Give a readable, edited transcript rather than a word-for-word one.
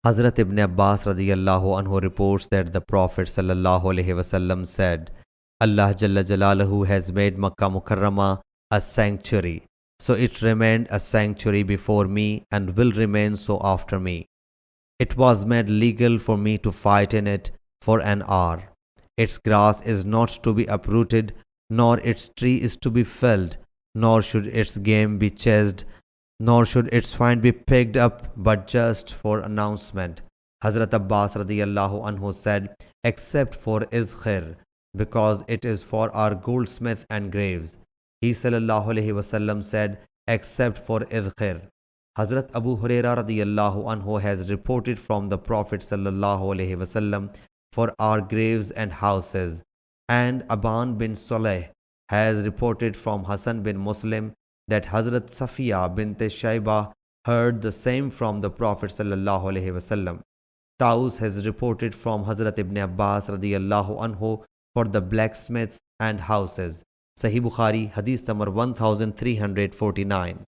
Hazrat Ibn Abbas radiyallahu anhu reports that the Prophet sallallahu alaihi wasallam said, Allah Jalla Jalaluhu has made Makkah Mukarramah a sanctuary, so it remained a sanctuary before me and will remain so after me. It was made legal for me to fight in it for an hour. Its grass is not to be uprooted, nor its tree is to be felled, nor should its game be chased, nor should its swine be picked up, but just for announcement. Hazrat Abbas radiyallahu anhu said, except for Izkhir, because it is for our goldsmith and graves. He sallallahu alaihi wasallam said, except for Izkhir. Hazrat Abu Huraira radiyallahu anhu has reported from the Prophet sallallahu alaihi wasallam for our graves and houses, and Aban bin Saleh has reported from Hassan bin Muslim that Hazrat Safiya bint Shaiba heard the same from the Prophet sallallahu alaihi wasallam. Taus has reported from Hazrat Ibn Abbas radiyallahu anhu for the blacksmith and houses. Sahih Bukhari, Hadith number 1349.